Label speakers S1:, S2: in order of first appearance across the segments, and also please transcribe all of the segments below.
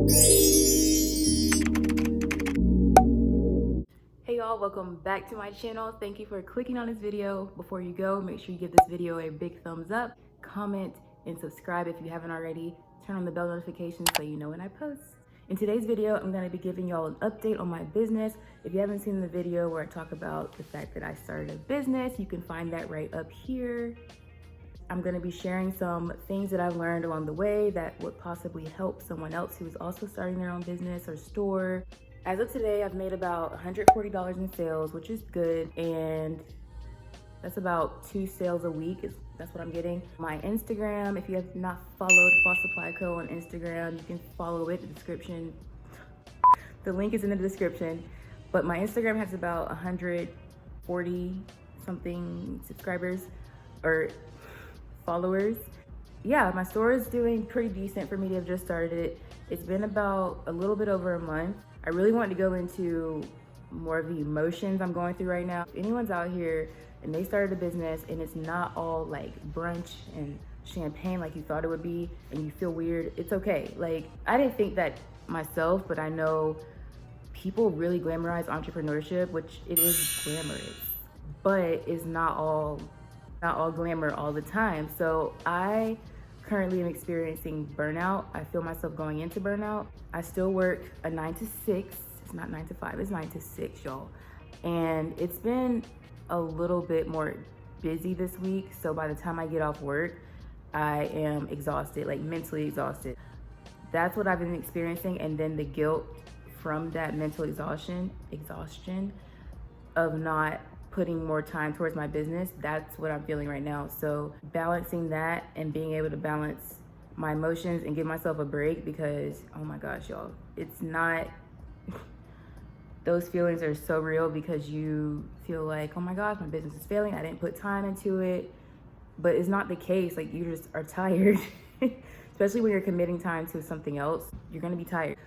S1: Hey y'all, welcome back to my channel. Thank you for clicking on this video. Before you go, make sure you give this video a big thumbs up, comment, and subscribe if you haven't already. Turn on the bell notifications so you know when I post. In today's video, I'm gonna be giving y'all an update on my business. If you haven't seen the video where I talk about the fact that I started a business, you can find that right up here. I'm gonna be sharing some things that I've learned along the way that would possibly help someone else who is also starting their own business or store. As of today, I've made about $140 in sales, which is good. And that's about 2 sales a week. That's what I'm getting. My Instagram, if you have not followed Boss Supply Co. on Instagram, you can follow it in the description. The link is in the description. But my Instagram has about 140 something subscribers or followers. Yeah, my store is doing pretty decent for me to have just started it. It's been about a little bit over a month. I really want to go into more of the emotions I'm going through right now. If anyone's out here and they started a business and it's not all like brunch and champagne like you thought it would be and you feel weird, it's okay. Like, I didn't think that myself, but I know people really glamorize entrepreneurship, which it is glamorous, but it's not all glamour all the time. So I currently am experiencing burnout. I feel myself going into burnout. I still work a 9 to 6. It's not 9 to 5, it's 9 to 6, y'all. And it's been a little bit more busy this week. So by the time I get off work, I am exhausted, like mentally exhausted. That's what I've been experiencing. And then the guilt from that mental exhaustion of not putting more time towards my business, that's what I'm feeling right now. So balancing that and being able to balance my emotions and give myself a break, because oh my gosh, y'all, it's not, those feelings are so real because you feel like, oh my gosh, my business is failing, I didn't put time into it. But it's not the case. Like, you just are tired. Especially when you're committing time to something else, you're gonna be tired.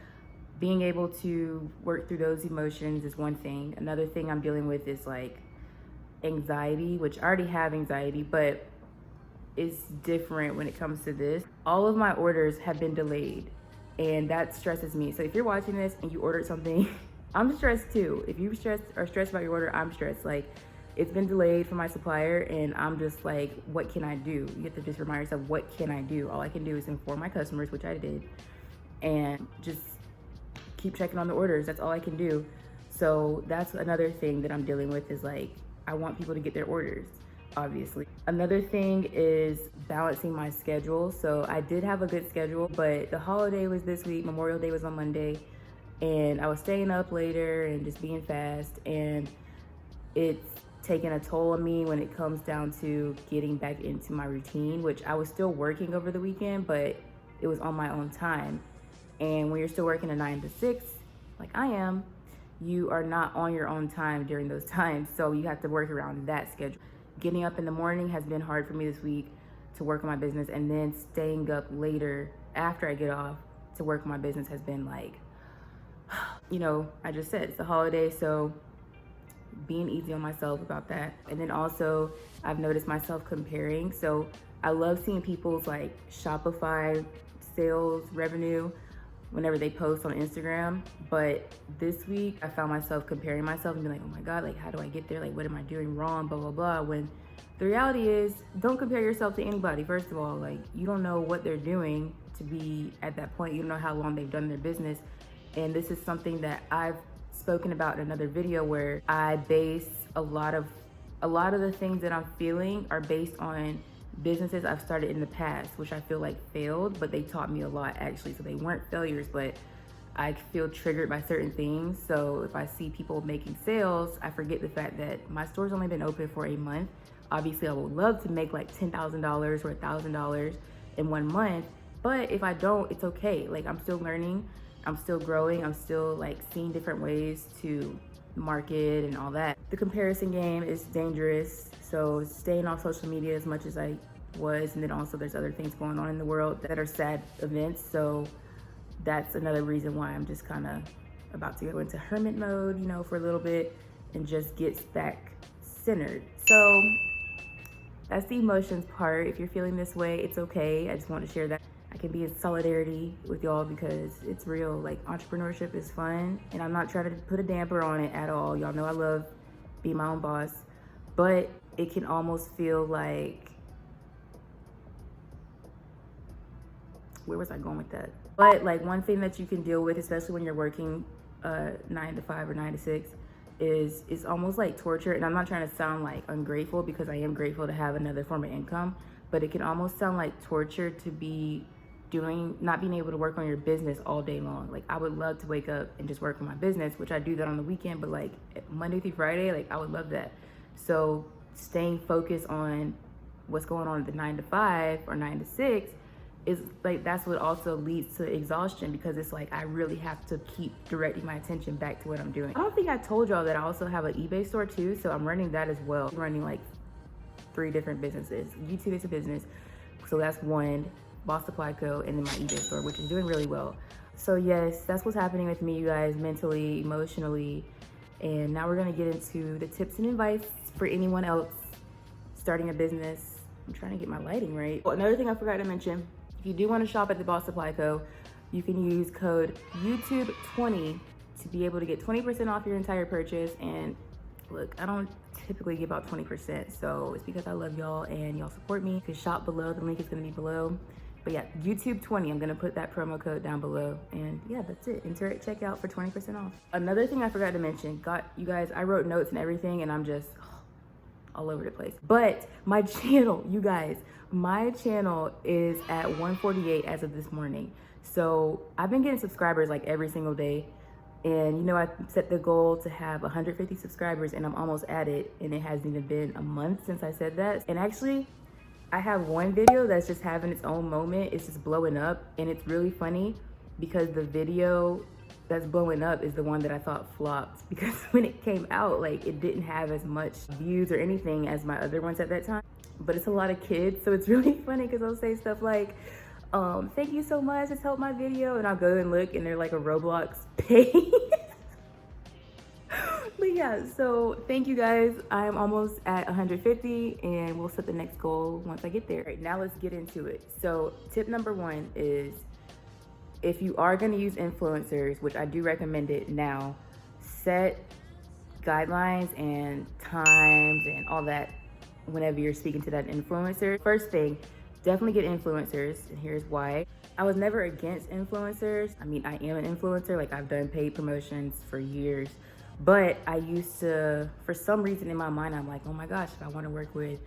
S1: Being able to work through those emotions is one thing. Another thing I'm dealing with is like anxiety, which I already have anxiety, but it's different when it comes to this. All of my orders have been delayed, and that stresses me. So if you're watching this and you ordered something, I'm stressed too. If you are stressed about your order, I'm stressed. Like, it's been delayed from my supplier, and I'm just like, what can I do? You have to just remind yourself, what can I do? All I can do is inform my customers, which I did, and just keep checking on the orders. That's all I can do. So that's another thing that I'm dealing with, is like, I want people to get their orders, obviously. Another thing is balancing my schedule. So I did have a good schedule, but the holiday was this week, Memorial Day was on Monday, and I was staying up later and just being fast, and it's taken a toll on me when it comes down to getting back into my routine, which I was still working over the weekend, but it was on my own time. And when you're still working a 9 to 6, like I am, you are not on your own time during those times. So you have to work around that schedule. Getting up in the morning has been hard for me this week to work on my business, and then staying up later after I get off to work on my business has been like, you know, I just said it's the holiday, so being easy on myself about that. And then also I've noticed myself comparing. So I love seeing people's like Shopify sales revenue whenever they post on Instagram. But this week I found myself comparing myself and being like, oh my God, like, how do I get there? Like, what am I doing wrong? Blah, blah, blah. When the reality is, don't compare yourself to anybody. First of all, like, you don't know what they're doing to be at that point. You don't know how long they've done their business. And this is something that I've spoken about in another video, where I base a lot of the things that I'm feeling are based on businesses I've started in the past, which I feel like failed, but they taught me a lot actually. So they weren't failures, but I feel triggered by certain things. So if I see people making sales, I forget the fact that my store's only been open for a month. Obviously I would love to make like $10,000 or $1,000 in 1 month, but if I don't, it's okay. Like, I'm still learning, I'm still growing, I'm still like seeing different ways to market and all that. The comparison game is dangerous. So staying off social media as much as I was, and then also there's other things going on in the world that are sad events. So that's another reason why I'm just kind of about to go into hermit mode, you know, for a little bit and just get back centered. So that's the emotions part. If you're feeling this way, it's okay. I just want to share that. I can be in solidarity with y'all because it's real. Like, entrepreneurship is fun, and I'm not trying to put a damper on it at all. Y'all know I love being my own boss, but it can almost feel like, where was I going with that? But like, one thing that you can deal with, especially when you're working 9 to 5 or 9 to 6, is it's almost like torture. And I'm not trying to sound like ungrateful, because I am grateful to have another form of income, but it can almost sound like torture to be not being able to work on your business all day long. Like, I would love to wake up and just work on my business, which I do that on the weekend, but like Monday through Friday, like I would love that. So staying focused on what's going on at the 9 to 5 or 9 to 6 is like, that's what also leads to exhaustion, because it's like I really have to keep directing my attention back to what I'm doing. I don't think I told y'all that I also have an eBay store too, so I'm running that as well. I'm running like 3 different businesses. YouTube is a business, so that's one, Boss Supply Co, and then my eBay store, which is doing really well. So yes, that's what's happening with me, you guys, mentally, emotionally. And now we're gonna get into the tips and advice for anyone else starting a business. I'm trying to get my lighting right. Oh, another thing I forgot to mention, if you do want to shop at the Boss Supply Co, you can use code YouTube20 to be able to get 20% off your entire purchase. And look, I don't typically give out 20%, so it's because I love y'all and y'all support me. You can shop below, the link is gonna be below. But yeah, YouTube20, I'm gonna put that promo code down below. And yeah, that's it. Enter at checkout for 20% off. Another thing I forgot to mention, you guys, I wrote notes and everything, and I'm just all over the place. But my channel, you guys, my channel is at 148 as of this morning. So I've been getting subscribers like every single day. And you know, I set the goal to have 150 subscribers, and I'm almost at it. And it hasn't even been a month since I said that. And actually, I have one video that's just having its own moment. It's just blowing up, and it's really funny because the video that's blowing up is the one that I thought flopped, because when it came out, like, it didn't have as much views or anything as my other ones at that time. But it's a lot of kids, so it's really funny because I'll say stuff like, thank you so much, it's helped my video, and I'll go and look and they're like a Roblox page. But yeah, so thank you guys. I'm almost at 150, and we'll set the next goal once I get there. All right, now let's get into it. So tip number 1 is, if you are going to use influencers, which I do recommend it now, set guidelines and times and all that whenever you're speaking to that influencer. First thing, definitely get influencers, and here's why. I was never against influencers. I mean, I am an influencer. Like, I've done paid promotions for years, but I used to, for some reason in my mind, I'm like, oh my gosh, if I want to work with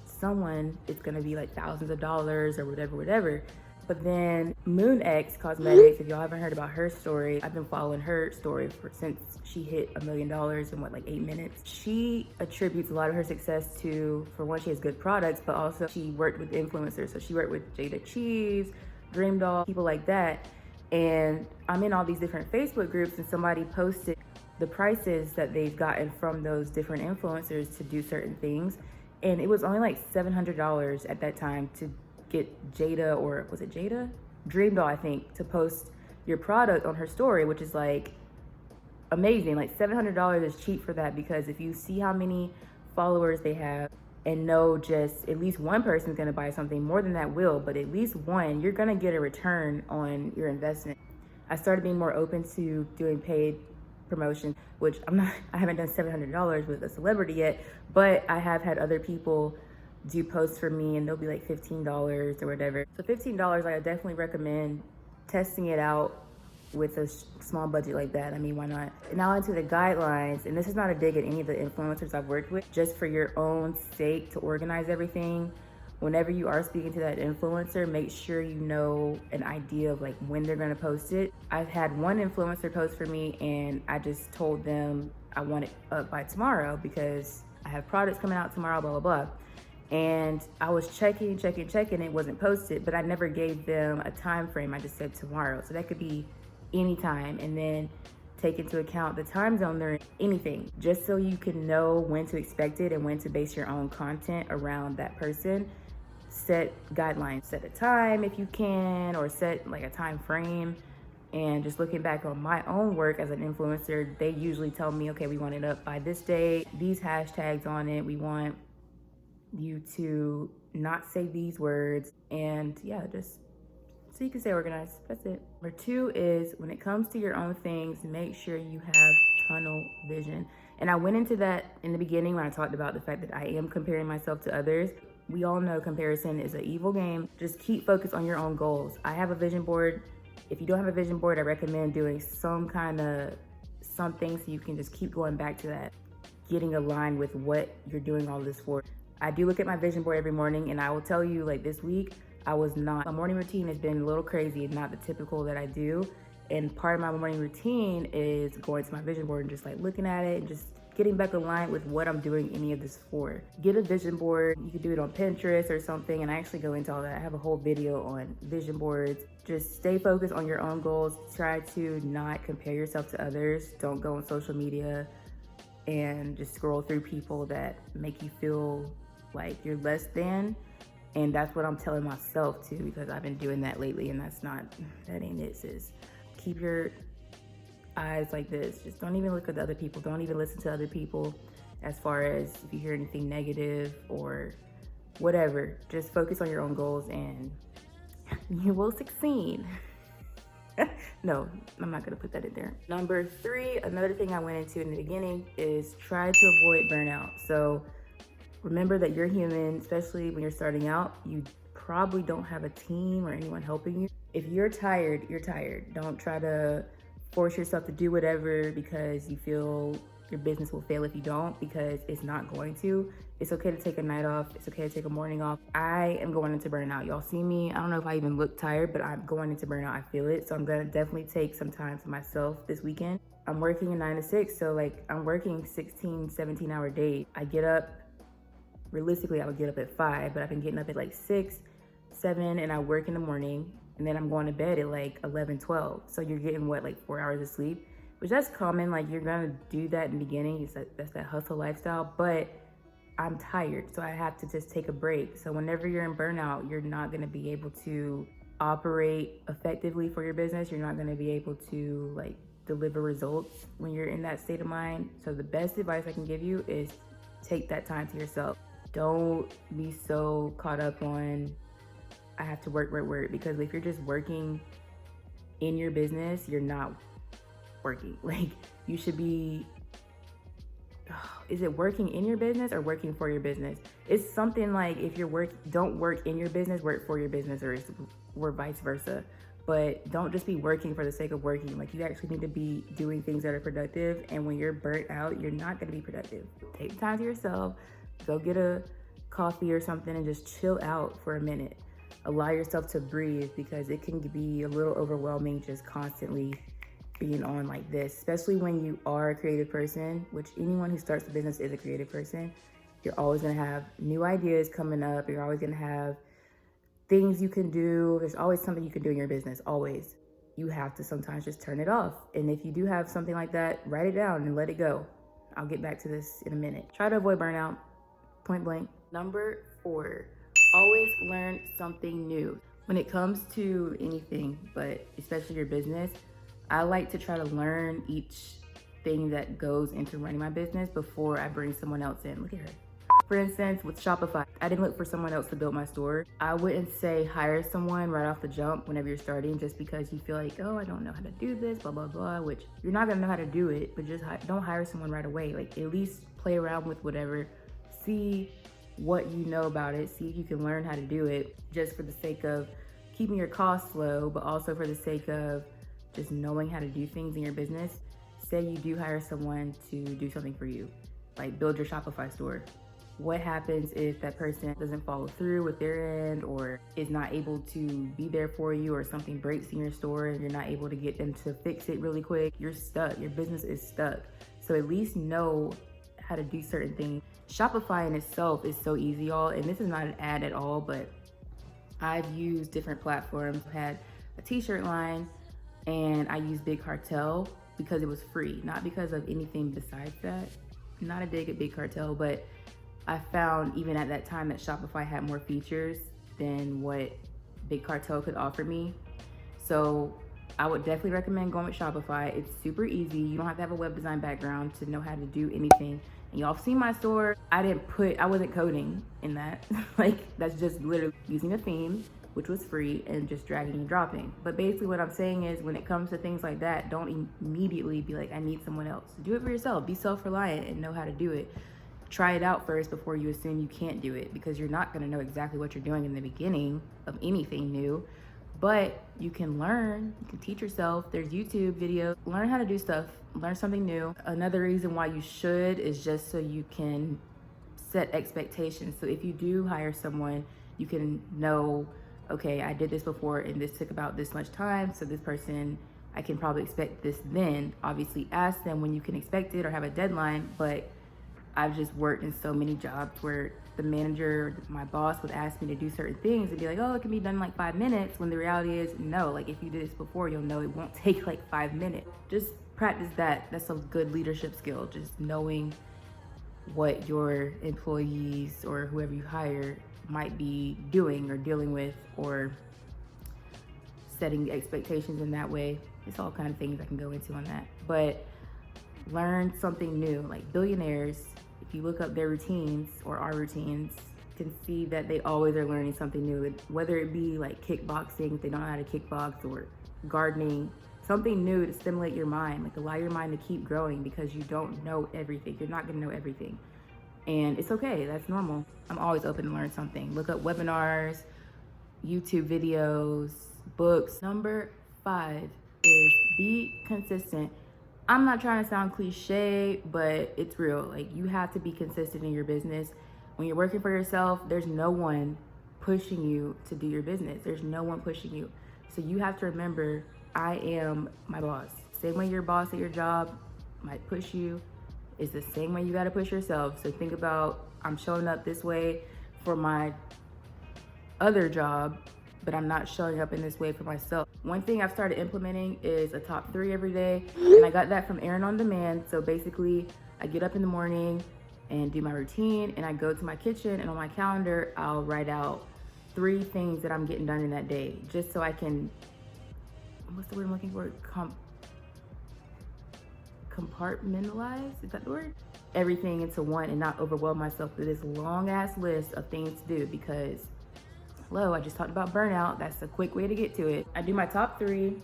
S1: someone, it's gonna be like thousands of dollars or whatever. But then Moon X Cosmetics, if y'all haven't heard about her story, I've been following her story since she hit $1 million in like 8 minutes. She attributes a lot of her success to, for one, she has good products, but also she worked with influencers. So she worked with Jada Cheese, Dream Doll, people like that. And I'm in all these different Facebook groups, and somebody posted the prices that they've gotten from those different influencers to do certain things. And it was only like $700 at that time to get Jada, or was it Jada? Dream Doll, I think, to post your product on her story, which is like amazing. Like, $700 is cheap for that, because if you see how many followers they have and know just at least one person's gonna buy something, more than that will, but at least one, you're gonna get a return on your investment. I started being more open to doing paid promotion, which I haven't done $700 with a celebrity yet, but I have had other people do posts for me, and they'll be like $15 or whatever. So $15, I definitely recommend testing it out with a small budget like that. I mean, why not? Now into the guidelines, and this is not a dig at any of the influencers I've worked with, just for your own sake to organize everything. Whenever you are speaking to that influencer, make sure you know an idea of like when they're gonna post it. I've had one influencer post for me, and I just told them I want it up by tomorrow because I have products coming out tomorrow, blah, blah, blah. And I was checking, it wasn't posted, but I never gave them a time frame. I just said tomorrow. So that could be any time, and then take into account the time zone they're in, anything, just so you can know when to expect it and when to base your own content around that person. Set guidelines, set a time if you can, or set like a time frame. And just looking back on my own work as an influencer, they usually tell me, okay, we want it up by this date, these hashtags on it, we want you to not say these words, and yeah, just So you can stay organized. That's it. Number 2 is when it comes to your own things, make sure you have tunnel vision. And I went into that in the beginning when I talked about the fact that I am comparing myself to others. We all know comparison is an evil game. Just keep focused on your own goals. I have a vision board. If you don't have a vision board, I recommend doing some kind of something so you can just keep going back to that, getting aligned with what you're doing all this for. I do look at my vision board every morning, and I will tell you, like, this week, my morning routine has been a little crazy, not the typical that I do. And part of my morning routine is going to my vision board and just like looking at it and just getting back aligned with what I'm doing any of this for. Get a vision board. You could do it on Pinterest or something, and I actually go into all that. I have a whole video on vision boards. Just stay focused on your own goals. Try to not compare yourself to others. Don't go on social media and just scroll through people that make you feel like you're less than. And that's what I'm telling myself too, because I've been doing that lately, and that ain't it, sis. Keep your eyes like this. Just don't even look at the other people. Don't even listen to other people as far as if you hear anything negative or whatever. Just focus on your own goals and you will succeed. No, I'm not gonna put that in there. Number 3, another thing I went into in the beginning is try to avoid burnout. So remember that you're human, especially when you're starting out. You probably don't have a team or anyone helping you. If you're tired, you're tired. Don't try to force yourself to do whatever because you feel your business will fail if you don't, because it's not going to. It's okay to take a night off. It's okay to take a morning off. I am going into burnout. Y'all see me. I don't know if I even look tired, but I'm going into burnout. I feel it. So I'm gonna definitely take some time to myself this weekend. I'm working a 9 to 6, so like I'm working 16, 17-hour days. I get up, realistically I would get up at 5, but I've been getting up at like 6, 7, and I work in the morning, and then I'm going to bed at like 11, 12. So you're getting what, like 4 hours of sleep, which that's common. Like you're gonna do that in the beginning. That's that hustle lifestyle, but I'm tired, so I have to just take a break. So whenever you're in burnout, you're not gonna be able to operate effectively for your business. You're not gonna be able to like deliver results when you're in that state of mind. So the best advice I can give you is take that time to yourself. Don't be so caught up on I have to work, because if you're just working in your business, you're not working. Like you should be, is it working in your business or working for your business? It's something like if you're don't work in your business, work for your business, or vice versa. But don't just be working for the sake of working. Like you actually need to be doing things that are productive. And when you're burnt out, you're not gonna be productive. Take time to yourself, go get a coffee or something and just chill out for a minute. Allow yourself to breathe, because it can be a little overwhelming just constantly being on like this, especially when you are a creative person, which anyone who starts a business is a creative person. You're always gonna have new ideas coming up. You're always gonna have things you can do. There's always something you can do in your business, always. You have to sometimes just turn it off. And if you do have something like that, write it down and let it go. I'll get back to this in a minute. Try to avoid burnout, point blank. Number 4, always learn something new. When it comes to anything, but especially your business, I like to try to learn each thing that goes into running my business before I bring someone else in. Look at her. For instance, with Shopify, I didn't look for someone else to build my store. I wouldn't say hire someone right off the jump whenever you're starting, just because you feel like, oh, I don't know how to do this, blah, blah, blah, which you're not gonna know how to do it, but just don't hire someone right away. Like at least play around with whatever, see what you know about it, see if you can learn how to do it, just for the sake of keeping your costs low, but also for the sake of just knowing how to do things in your business. Say you do hire someone to do something for you, like build your Shopify store. What happens if that person doesn't follow through with their end, or is not able to be there for you, or something breaks in your store and you're not able to get them to fix it really quick? You're stuck. Your business is stuck. So at least know how to do certain things. Shopify in itself is so easy, y'all, and this is not an ad at all, but I've used different platforms. I had a t-shirt line, and I used Big Cartel because it was free, not because of anything besides that. Not a dig at Big Cartel, but I found even at that time that Shopify had more features than what Big Cartel could offer me. So I would definitely recommend going with Shopify. It's super easy. You don't have to have a web design background to know how to do anything. And y'all seen my store. I wasn't coding in that. Like that's just literally using a theme which was free, and just dragging and dropping. But basically what I'm saying is, when it comes to things like that, don't immediately be like, I need someone else. Do it for yourself. Be self-reliant and know how to do it. Try it out first before you assume you can't do it, because you're not going to know exactly what you're doing in the beginning of anything new. But you can learn, you can teach yourself. There's YouTube videos. Learn how to do stuff, learn something new. Another reason why you should is just so you can set expectations. So if you do hire someone, you can know, okay, I did this before and this took about this much time. So this person, I can probably expect this then. Obviously ask them when you can expect it or have a deadline, but I've just worked in so many jobs where the manager, my boss, would ask me to do certain things and be like, oh, it can be done in like 5 minutes, when the reality is no. Like, if you did this before, you'll know it won't take like 5 minutes. Just practice that. That's a good leadership skill, just knowing what your employees or whoever you hire might be doing or dealing with, or setting expectations in that way. It's all kind of things I can go into on that. But learn something new. Like billionaires, if you look up their routines or our routines, you can see that they always are learning something new. Whether it be like kickboxing, if they don't know how to kickbox, or gardening, something new to stimulate your mind. Like, allow your mind to keep growing, because you don't know everything. You're not gonna know everything. And it's okay, that's normal. I'm always open to learn something. Look up webinars, YouTube videos, books. Number 5 is be consistent. I'm not trying to sound cliche, but it's real. Like, you have to be consistent in your business. When you're working for yourself, there's no one pushing you to do your business. There's no one pushing you. So you have to remember, I am my boss. Same way your boss at your job might push you, is the same way you gotta push yourself. So think about, I'm showing up this way for my other job, but I'm not showing up in this way for myself. One thing I've started implementing is a top 3 every day, and I got that from Erin on Demand. So basically, I get up in the morning and do my routine, and I go to my kitchen, and on my calendar, I'll write out 3 things that I'm getting done in that day, just so I can, what's the word I'm looking for? Compartmentalize, is that the word? Everything into one, and not overwhelm myself with this long ass list of things to do, because hello, I just talked about burnout. That's a quick way to get to it. I do my top 3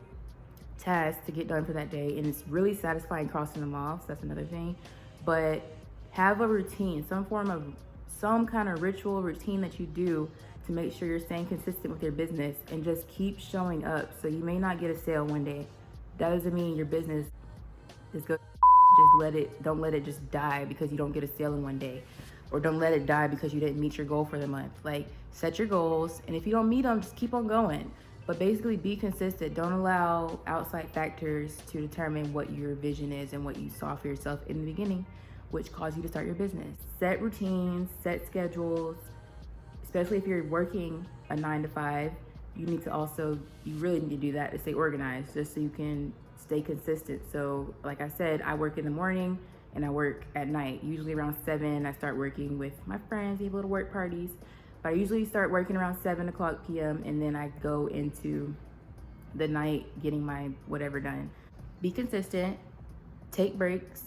S1: tasks to get done for that day, and it's really satisfying crossing them off. So that's another thing. But have a routine, some kind of ritual routine that you do to make sure you're staying consistent with your business, and just keep showing up. So you may not get a sale one day. That doesn't mean your business is good. Don't let it just die because you don't get a sale in one day, or don't let it die because you didn't meet your goal for the month. Like, set your goals, and if you don't meet them, just keep on going. But basically, be consistent. Don't allow outside factors to determine what your vision is and what you saw for yourself in the beginning, which caused you to start your business. Set routines, set schedules, especially if you're working a 9 to 5. You really need to do that to stay organized, just so you can stay consistent. So like I said, I work in the morning and I work at night. Usually around 7, I start working with my friends. We have little work parties. But I usually start working around 7 o'clock p.m. and then I go into the night getting my whatever done. Be consistent, take breaks,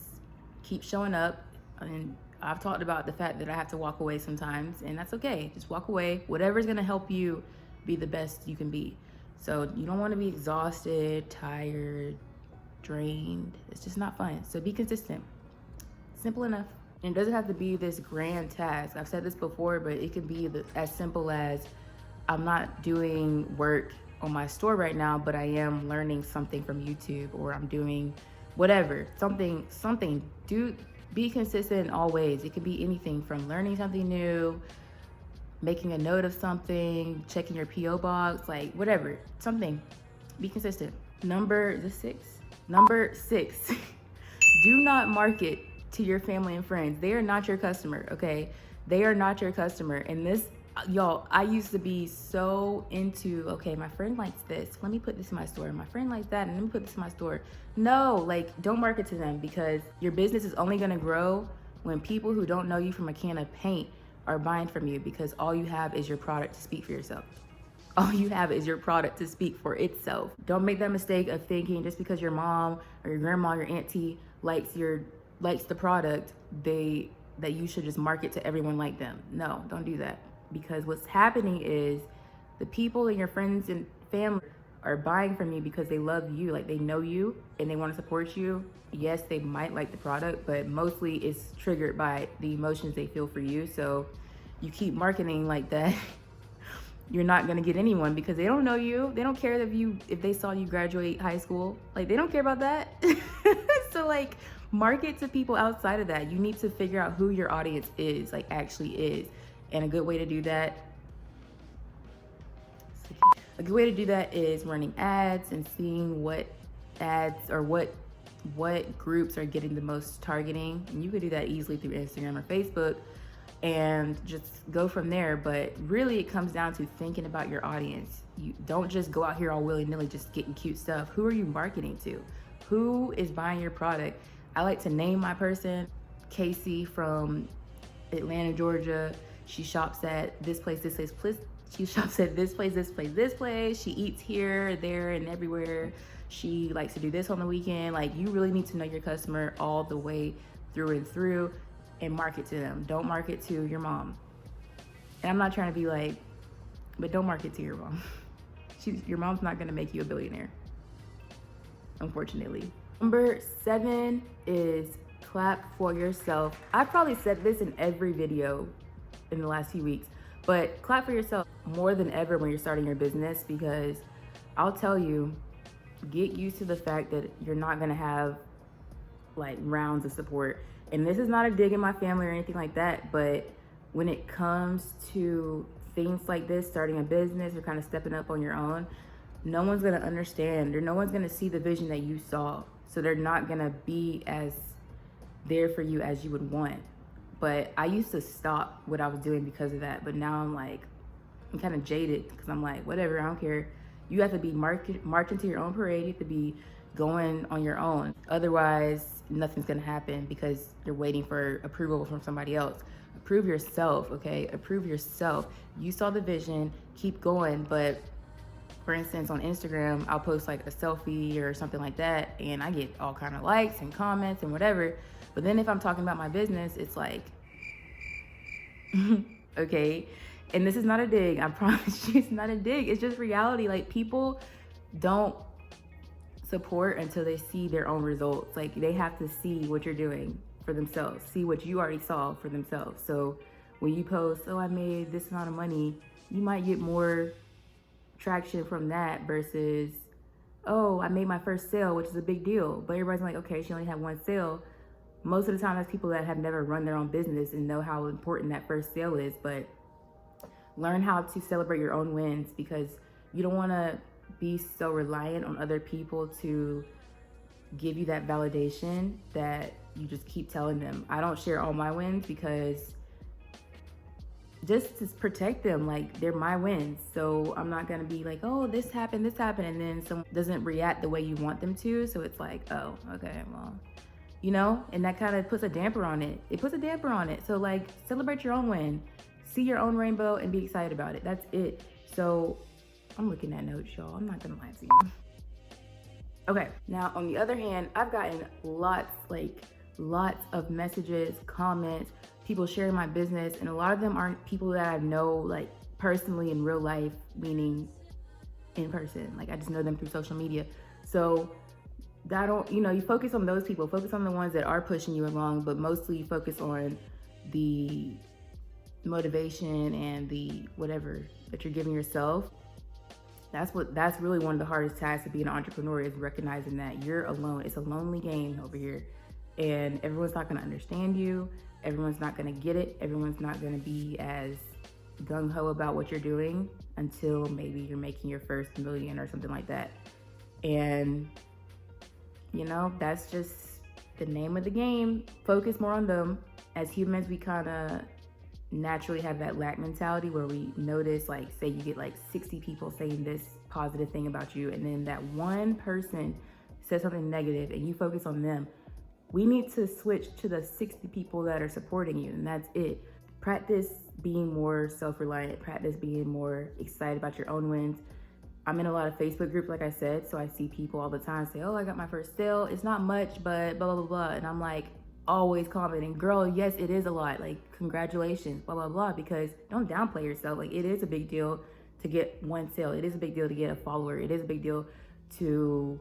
S1: keep showing up. And I've talked about the fact that I have to walk away sometimes, and that's okay. Just walk away. Whatever's gonna help you be the best you can be. So you don't wanna be exhausted, tired, drained. It's just not fun. So be consistent. Simple enough. And it doesn't have to be this grand task. I've said this before, but it can be as simple as, I'm not doing work on my store right now, but I am learning something from YouTube, or I'm doing whatever, something. Be consistent in all ways. It could be anything from learning something new, making a note of something, checking your P.O. box, like whatever, something. Be consistent. Number 6, do not market to your family and friends. They are not your customer, okay? They are not your customer. And this, y'all, I used to be so into, okay, my friend likes this, let me put this in my store. My friend likes that, and let me put this in my store. No, like, don't market to them, because your business is only gonna grow when people who don't know you from a can of paint are buying from you, because all you have is your product to speak for yourself. All you have is your product to speak for itself. Don't make that mistake of thinking just because your mom or your grandma, your auntie likes the product, that you should just market to everyone like them. No, don't do that. Because what's happening is The people and your friends and family are buying from you because they love you, like they know you and they want to support you. Yes, they might like the product, but mostly it's triggered by the emotions they feel for you. So you keep marketing like that, you're not gonna get anyone because they don't know you. They don't care if they saw you graduate high school. Like, they don't care about that. So like, market to people outside of that. You need to figure out who your audience is, like actually is. And a good way to do that is running ads and seeing what ads or what groups are getting the most targeting. And you could do that easily through Instagram or Facebook and just go from there. But really it comes down to thinking about your audience. You don't just go out here all willy-nilly just getting cute stuff. Who are you marketing to? Who is buying your product? I like to name my person, Casey from Atlanta, Georgia. She shops at this place, this place. She shops at this place, this place, this place. She eats here, there, and everywhere. She likes to do this on the weekend. Like, you really need to know your customer all the way through and through and market to them. Don't market to your mom. And I'm not trying to be like, but don't market to your mom. Your mom's not gonna make you a billionaire, unfortunately. Number 7 is clap for yourself. I've probably said this in every video in the last few weeks, but clap for yourself more than ever when you're starting your business, because I'll tell you, get used to the fact that you're not gonna have like rounds of support. And this is not a dig in my family or anything like that, but when it comes to things like this, starting a business or kind of stepping up on your own, no one's gonna understand, or no one's gonna see the vision that you saw. So they're not gonna be as there for you as you would want. But I used to stop what I was doing because of that. But now I'm kind of jaded, because I'm like, whatever, I don't care. You have to be marching to your own parade. You have to be going on your own. Otherwise, nothing's gonna happen because you're waiting for approval from somebody else. Approve yourself, okay? Approve yourself. You saw the vision, keep going. But for instance, on Instagram, I'll post like a selfie or something like that, and I get all kind of likes and comments and whatever. But then if I'm talking about my business, it's like, okay. And this is not a dig, I promise you, it's not a dig. It's just reality. Like, people don't support until they see their own results. Like, they have to see what you're doing for themselves, see what you already saw for themselves. So when you post, oh, I made this amount of money, you might get more traction from that versus, oh, I made my first sale, which is a big deal. But everybody's like, okay, she only had one sale. Most of the time, that's people that have never run their own business and know how important that first sale is. But learn how to celebrate your own wins, because you don't want to be so reliant on other people to give you that validation that you just keep telling them. I don't share all my wins because just to protect them, like, they're my wins. So I'm not gonna be like, oh, this happened, and then someone doesn't react the way you want them to. So it's like, oh, okay, well, you know, and that kind of puts a damper on it. It puts a damper on it. So like, celebrate your own win, see your own rainbow, and be excited about it. That's it. So I'm looking at notes, y'all. I'm not gonna lie to you. Okay, now on the other hand, I've gotten lots of messages, comments, people sharing my business, and a lot of them aren't people that I know like personally in real life, meaning in person. Like, I just know them through social media. So that don't, you know, you focus on those people, focus on the ones that are pushing you along, but mostly focus on the motivation and the whatever that you're giving yourself. That's really one of the hardest tasks of being an entrepreneur, is recognizing that you're alone. It's a lonely game over here, and everyone's not gonna understand you. Everyone's not gonna get it. Everyone's not gonna be as gung-ho about what you're doing until maybe you're making your first million or something like that. And you know, that's just the name of the game. Focus more on them. As humans, we kind of naturally have that lack mentality where we notice, like, say you get like 60 people saying this positive thing about you, and then that one person says something negative and you focus on them. We need to switch to the 60 people that are supporting you, and that's it. Practice being more self-reliant. Practice being more excited about your own wins. I'm in a lot of Facebook groups, like I said, so I see people all the time say, oh, I got my first sale. It's not much, but blah, blah, blah. And I'm like, always commenting, girl, yes, it is a lot. Like, congratulations, blah, blah, blah. Because don't downplay yourself. Like, it is a big deal to get one sale. It is a big deal to get a follower. It is a big deal to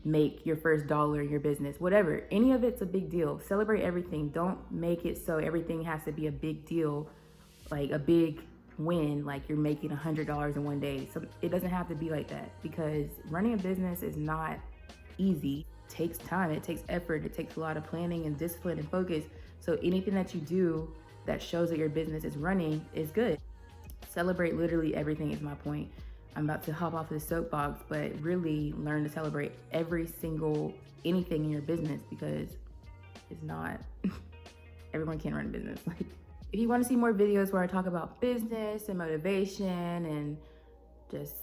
S1: make your first dollar in your business. Whatever, any of it's a big deal. Celebrate everything. Don't make it so everything has to be a big deal, like a big win, like you're making $100 in one day. So it doesn't have to be like that, because running a business is not easy. It takes time, it takes effort, it takes a lot of planning and discipline and focus. So anything that you do that shows that your business is running is good. Celebrate literally everything is my point. I'm about to hop off the soapbox, but really learn to celebrate every single anything in your business, because it's not, everyone can't run a business. Like, if you want to see more videos where I talk about business and motivation and just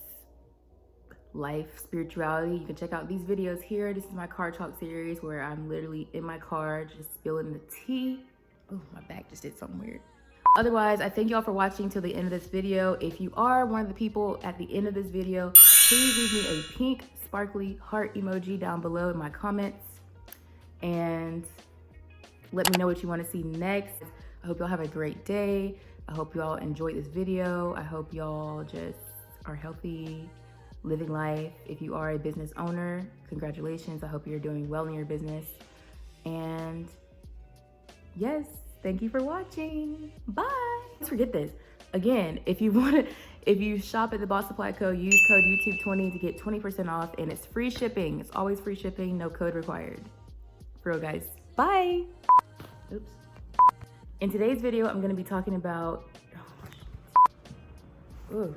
S1: life, spirituality, you can check out these videos here. This is my car talk series where I'm literally in my car just spilling the tea. Oh, my back just did something weird. Otherwise, I thank y'all for watching till the end of this video. If you are one of the people at the end of this video, please leave me a pink sparkly heart emoji down below in my comments and let me know what you want to see next. I hope y'all have a great day. I hope y'all enjoyed this video. I hope y'all just are healthy, living life. If you are a business owner, congratulations. I hope you're doing well in your business. And yes, thank you for watching. Bye. Let's forget this. Again, if you shop at the Boss Supply Co., use code YouTube20 to get 20% off, and it's free shipping. It's always free shipping, no code required. For real, guys. Bye. Oops. In today's video, I'm gonna be talking about, ooh.